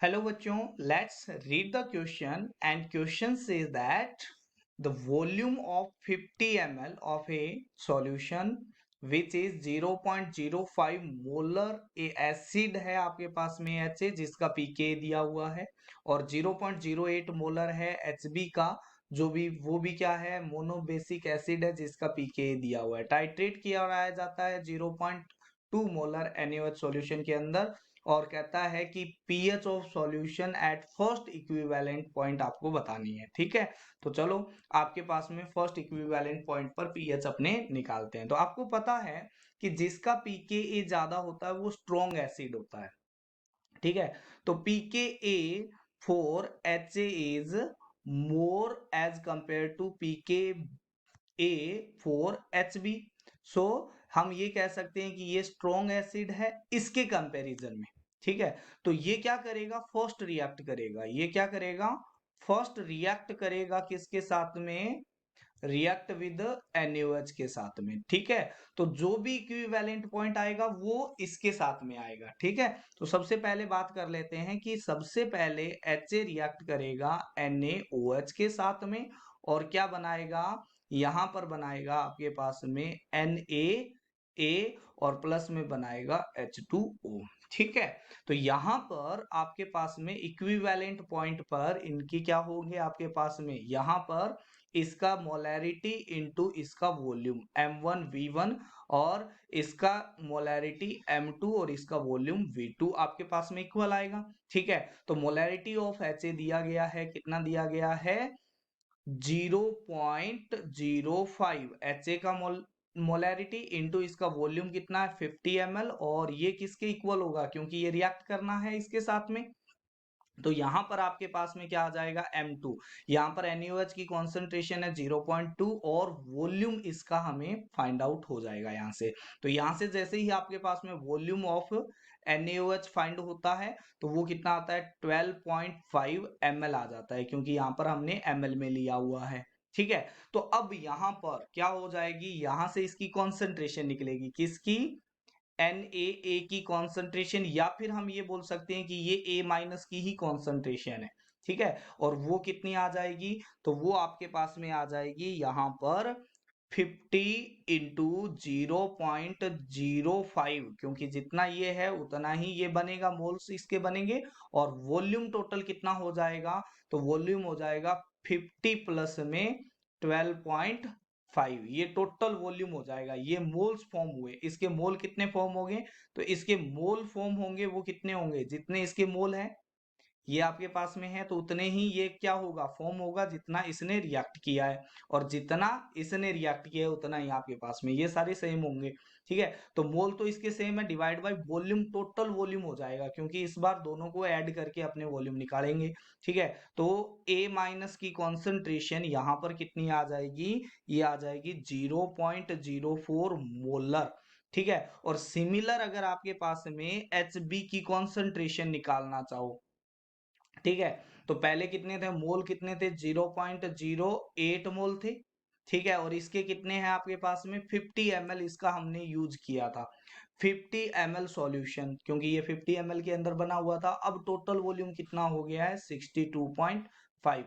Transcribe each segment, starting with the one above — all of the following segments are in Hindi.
Hello बच्चों, let's read the question and question says that the volume of 50 ml of a solution which is 0.05 molar acid है आपके पास में HA जिसका pK दिया हुआ है और 0.08 मोलर है HB का जो भी वो भी क्या है मोनोबेसिक एसिड है जिसका pK दिया हुआ है। टाइट्रेट किया जाता है 0.2 मोलर NaOH सॉल्यूशन के अंदर और कहता है कि pH of solution at first equivalent point आपको बतानी है। ठीक है, तो चलो आपके पास में फर्स्ट इक्विवेलेंट पॉइंट पर pH अपने निकालते हैं। तो आपको पता है कि जिसका pKa ज्यादा होता है वो स्ट्रॉन्ग एसिड होता है। ठीक है, तो pKa for HA is more as compare to pKa for HB। So हम ये कह सकते हैं कि ये स्ट्रॉन्ग एसिड है इसके कंपैरिजन में। ठीक है, तो ये क्या करेगा, फर्स्ट रिएक्ट करेगा। ये क्या करेगा, फर्स्ट रिएक्ट करेगा किसके साथ में, रिएक्ट विद NaOH के साथ में। ठीक है, तो जो भी इक्विवेलेंट पॉइंट आएगा वो इसके साथ में आएगा। ठीक है, तो सबसे पहले बात कर लेते हैं कि सबसे पहले HA रिएक्ट करेगा NaOH के साथ में और क्या बनाएगा, यहां पर बनाएगा आपके पास में NaA और प्लस में बनाएगा H2O। ठीक है, तो यहां पर आपके पास में इक्विवेलेंट पॉइंट पर इनकी क्या होंगे, आपके पास में यहां पर इसका मोलैरिटी इनटू इसका वॉल्यूम M1V1 और इसका मोलैरिटी M2 और इसका वॉल्यूम V2 आपके पास में इक्वल आएगा। ठीक है, तो मोलैरिटी ऑफ HA दिया गया है, कितना दिया गया है, 0.05 HA का मोलैरिटी इंटू इसका वॉल्यूम कितना है 50 ml और ये किसके इक्वल होगा क्योंकि ये रिएक्ट करना है इसके साथ में। तो यहां पर आपके पास में क्या आ जाएगा M2, यहां पर NaOH की कॉन्सेंट्रेशन है 0.2 और वॉल्यूम इसका हमें फाइंड आउट हो जाएगा यहां से। तो यहां से जैसे ही आपके पास में वॉल्यूम ऑफ NaOH फाइंड होता है तो वो कितना आता है 12.5 ml आ जाता है क्योंकि यहां पर हमने ml में लिया हुआ है। ठीक है, तो अब यहां पर क्या हो जाएगी, यहां से इसकी कॉन्सेंट्रेशन निकलेगी, किसकी, NaA की कॉन्सेंट्रेशन, या फिर हम ये बोल सकते हैं कि ये A माइनस की ही कॉन्सेंट्रेशन है। ठीक है, और वो कितनी आ जाएगी, तो वो आपके पास में आ जाएगी यहां पर 50 इंटू 0.05 क्योंकि जितना ये है उतना ही ये बनेगा, मोल्स इसके बनेंगे और वॉल्यूम टोटल कितना हो जाएगा, तो वॉल्यूम हो जाएगा 50 प्लस में 12.5, ये टोटल वॉल्यूम हो जाएगा। ये मोल्स फॉर्म हुए, इसके मोल कितने फॉर्म होंगे, तो इसके मोल फॉर्म होंगे वो कितने होंगे, जितने इसके मोल हैं ये आपके पास में है तो उतने ही ये क्या होगा, फॉर्म होगा जितना इसने रिएक्ट किया है और जितना इसने रिएक्ट किया है उतना ही आपके पास में ये सारे सेम होंगे। ठीक है, तो मोल तो इसके सेम है, divide by volume, total volume हो जाएगा क्योंकि इस बार दोनों को ऐड करके अपने वॉल्यूम निकालेंगे। ठीक है, तो A माइनस की कॉन्सेंट्रेशन यहां पर कितनी आ जाएगी, ये आ जाएगी 0.04 मोलर। ठीक है, और सिमिलर अगर आपके पास में HB की कॉन्सेंट्रेशन निकालना चाहो, ठीक है, तो पहले कितने थे मोल, कितने थे 0.08 मोल थे। ठीक है, और इसके कितने हैं आपके पास में 50 ml इसका हमने यूज किया था, 50 ml सॉल्यूशन क्योंकि ये 50 ml के अंदर बना हुआ था। अब टोटल वॉल्यूम कितना हो गया है 62.5,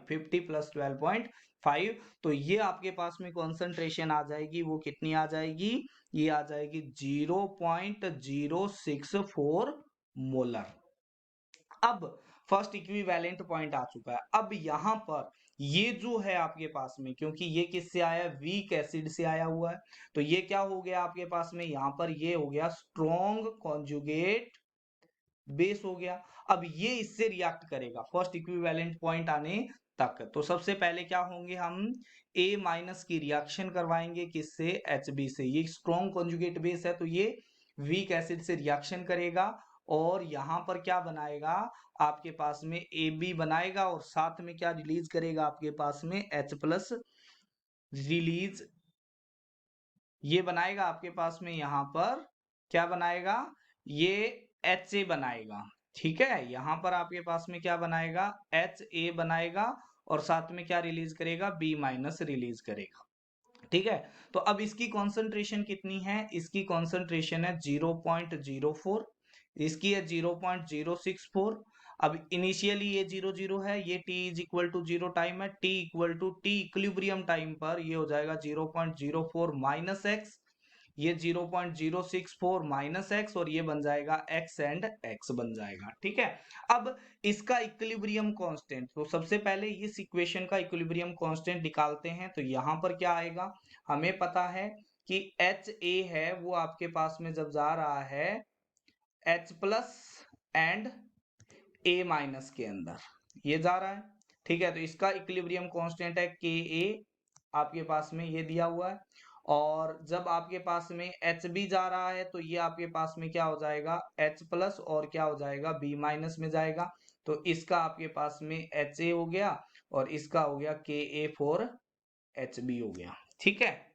50 प्लस 12.5, तो ये आपके पास में कॉन्सेंट्रेशन आ जाएगी, वो कितनी आ जाएगी, ये आ जाएगी 0.064 मोलर। अब फर्स्ट इक्विवेलेंट पॉइंट आ चुका है। अब यहां पर ये जो है आपके पास में, क्योंकि ये किससे आया, वीक एसिड से आया हुआ है, तो ये क्या हो गया आपके पास में, यहां पर ये हो गया स्ट्रॉन्ग कॉन्जुगेट बेस हो गया। अब ये इससे रिएक्ट करेगा फर्स्ट इक्विवेलेंट पॉइंट आने तक। तो सबसे पहले क्या होंगे, हम A माइनस की रिएक्शन करवाएंगे किससे, HB से। ये स्ट्रॉन्ग कॉन्जुगेट बेस है तो ये वीक एसिड से रिएक्शन करेगा और यहां पर क्या बनाएगा, आपके पास में AB बनाएगा और साथ में क्या रिलीज करेगा आपके पास में H प्लस रिलीज, ये बनाएगा आपके पास में यहां पर क्या बनाएगा, ये HA बनाएगा। ठीक है, यहां पर आपके पास में क्या बनाएगा, HA बनाएगा और साथ में क्या रिलीज करेगा, B माइनस रिलीज करेगा। ठीक है, तो अब इसकी कॉन्सेंट्रेशन कितनी है, इसकी कॉन्सेंट्रेशन है 0.04, इसकी है 0.064। अब इनिशियली ये 0 0 है, ये t is equal to 0 time है, t equal to t equilibrium time पर ये हो जाएगा 0.04 माइनस एक्स, ये 0.064 माइनस एक्स, और ये बन जाएगा x एंड x बन जाएगा। ठीक है, अब इसका इक्विलिब्रियम कांस्टेंट, तो सबसे पहले इस इक्वेशन का इक्विलिब्रियम कांस्टेंट निकालते हैं। तो यहाँ पर क्या आएगा, हमें पता है कि एच ए है वो आपके पास में जब जा रहा है H plus and A minus के अंदर, ये जा रहा है। ठीक है, तो इसका इक्विलिब्रियम कांस्टेंट है के ए, आपके पास में ये दिया हुआ है। और जब आपके पास में एच बी जा रहा है तो ये आपके पास में क्या हो जाएगा, H प्लस और क्या हो जाएगा, B माइनस में जाएगा। तो इसका आपके पास में एच ए हो गया और इसका हो गया के ए फोर एच बी हो गया। ठीक है,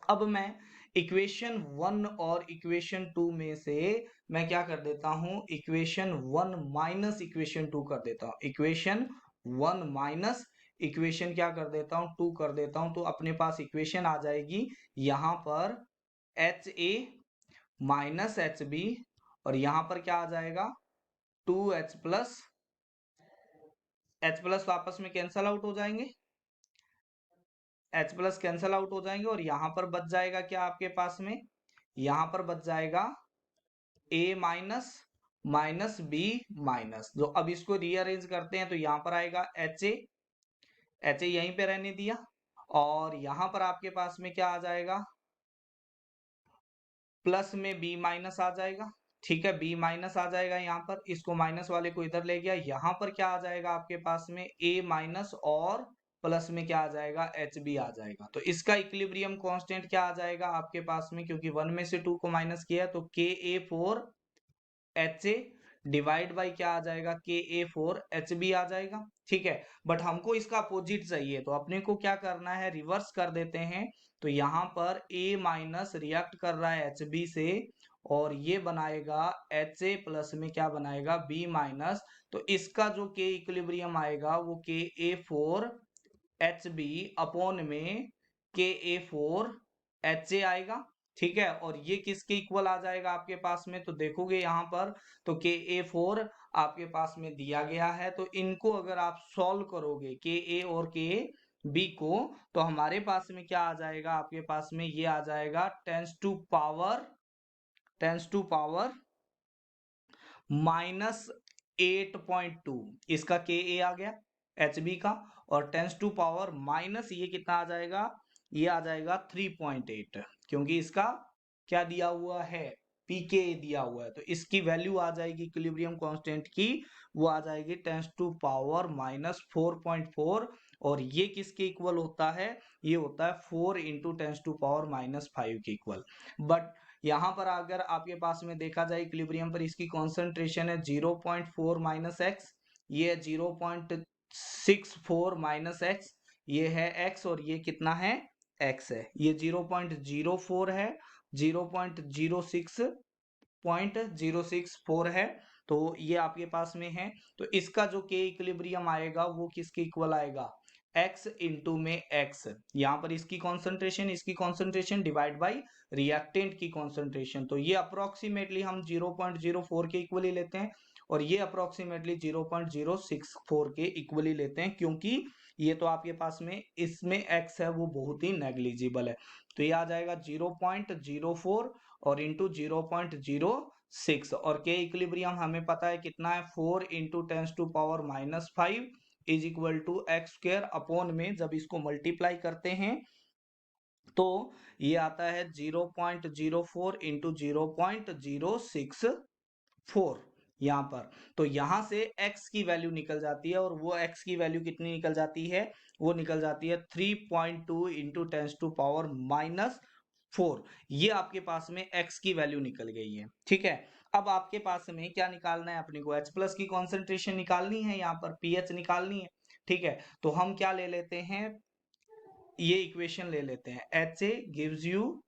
अब मैं इक्वेशन 1 और इक्वेशन 2 में से मैं क्या कर देता हूं, इक्वेशन 1 माइनस इक्वेशन 2 कर देता हूं, इक्वेशन 1 माइनस इक्वेशन क्या कर देता हूं, 2 कर देता हूं। तो अपने पास इक्वेशन आ जाएगी यहां पर H A minus H B, और यहां पर क्या आ जाएगा 2h प्लस, एच प्लस आपस में कैंसल आउट हो जाएंगे, एच प्लस कैंसल आउट हो जाएंगे, और यहां पर बच जाएगा क्या आपके पास में, यहां पर बच जाएगा a minus minus b minus. जो अब इसको रीअरेंज करते हैं तो यहां पर आएगा एच ए यहीं पे रहने दिया, और यहां पर आपके पास में क्या आ जाएगा, प्लस में बी माइनस आ जाएगा। ठीक है, बी माइनस आ जाएगा यहाँ पर, इसको माइनस वाले को इधर ले गया, यहाँ पर क्या आ जाएगा आपके पास में ए माइनस, और प्लस में क्या आ जाएगा, एच बी आ जाएगा। तो इसका इक्विलिब्रियम कांस्टेंट क्या आ जाएगा आपके पास में, क्योंकि 1 में से 2 को माइनस किया तो k a four h a divide by क्या आ जाएगा, k a four h b आ जाएगा। ठीक है, बट हमको इसका अपोजिट चाहिए, तो अपने को क्या करना है, रिवर्स कर देते हैं। तो यहाँ पर a माइनस रिएक्ट कर रहा है एच बी से, और ये बनाएगा एच ए प्लस में क्या बनाएगा, b माइनस। तो इसका जो k इक्विलिब्रियम आएगा वो के a four h B upon में के ए फोर एच ए आएगा। ठीक है, और ये किसके इक्वल आ जाएगा आपके पास में, तो देखोगे यहाँ पर तो के ए फोर आपके पास में दिया गया है। तो इनको अगर आप सॉल्व करोगे के ए और के बी को, तो हमारे पास में क्या आ जाएगा, आपके पास में ये आ जाएगा टेंस टू पावर माइनस 8.2, इसका के ए आ गया एच बी का, और टेंस टू पावर माइनस ये कितना आ जाएगा, ये आ जाएगा 3.8, क्योंकि इसका क्या दिया हुआ है, पीके दिया हुआ है। तो इसकी वैल्यू आ जाएगी इक्विलिब्रियम कांस्टेंट की, वो आ जाएगी टेंस टू पावर माइनस 4.4, और ये किसके इक्वल होता है, ये होता है 4 into tens to power minus 5 के इक्वल। बट यहाँ पर अगर आपके पास में देखा जाए इक्विलिब्रियम पर इसकी कॉन्सेंट्रेशन है 0.4 माइनस एक्स, ये है 0.64 माइनस एक्स, ये है x, और ये कितना है x है, ये 0.04 है, 0.064 है। तो ये आपके पास में है। तो इसका जो k इक्विलिब्रियम आएगा वो किसके इक्वल आएगा, x इंटू में x, यहाँ पर इसकी कॉन्सेंट्रेशन डिवाइड बाई रिएक्टेंट की कॉन्सेंट्रेशन। तो ये अप्रोक्सीमेटली हम 0.04 के इक्वली लेते हैं, और ये अप्रोक्सीमेटली 0.064 के इक्वली लेते हैं, क्योंकि ये तो आपके पास में इसमें x है वो बहुत ही नेग्लिजिबल है। तो ये आ जाएगा 0.04 और इंटू 0.06, और के इक्विलिब्रियम हमें पता है कितना है, 4 into tens to power minus 5 is equal to x square upon में जब इसको मल्टीप्लाई करते हैं तो ये आता है 0.04 इंटू 0.064 यहाँ पर। तो यहाँ से x की वैल्यू निकल जाती है, और वो x की वैल्यू कितनी निकल जाती है, वो निकल जाती है 3.2 into tens to power minus 4। ये आपके पास में x की वैल्यू निकल गई है। ठीक है, अब आपके पास में क्या निकालना है, अपने को H प्लस की कॉन्सेंट्रेशन निकालनी है, यहाँ पर पीएच निकालनी है। ठीक है, तो हम क्या ले लेते हैं, ये इक्वेशन ले लेते हैं, H A gives U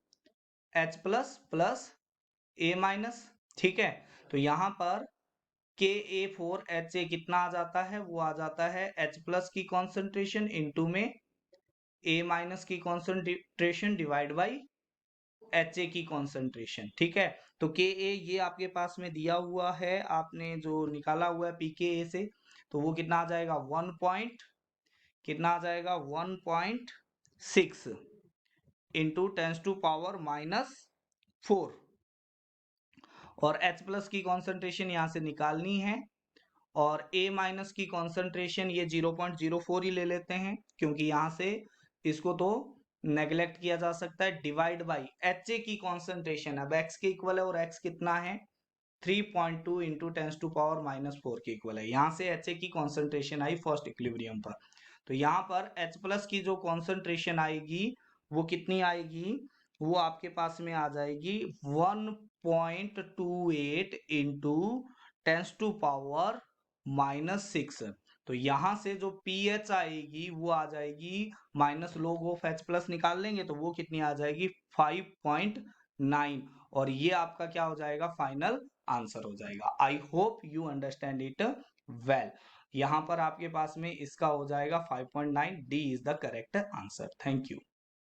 H plus plus A minus. ठीक है, तो यहां पर के ए फोर एच ए कितना आ जाता है, वो आ जाता है एच प्लस की कॉन्सेंट्रेशन इंटू में ए माइनस की concentration divide by H A की कॉन्सेंट्रेशन। ठीक है, तो के ए ये आपके पास में दिया हुआ है, आपने जो निकाला हुआ है पीके से, तो वो कितना आ जाएगा 1.6 इंटू 10⁻⁻⁴। और H प्लस की कॉन्सेंट्रेशन यहाँ से निकालनी है, और A माइनस की कॉन्सेंट्रेशन ये 0.04 ही ले लेते हैं, क्योंकि यहाँ से इसको तो नेग्लेक्ट किया जा सकता है, डिवाइड बाई HA की कॉन्सेंट्रेशन। अब X के इक्वल है और X कितना है 3.2 इंटू 10⁻⁻⁴ के इक्वल है। यहाँ से HA की कॉन्सेंट्रेशन आई फर्स्ट इक्विलिब्रियम पर, तो यहाँ पर H प्लस की जो कॉन्सेंट्रेशन आएगी वो कितनी आएगी, वो आपके पास में आ जाएगी 1.28 इंटू 10⁻⁻⁶। तो यहाँ से जो pH आएगी वो आ जाएगी, minus log of H plus निकाल लेंगे तो वो कितनी आ जाएगी 5.9, और ये आपका क्या हो जाएगा फाइनल आंसर हो जाएगा। I hope you understand it well. यहाँ पर आपके पास में इसका हो जाएगा 5.9, D is the correct answer. Thank you.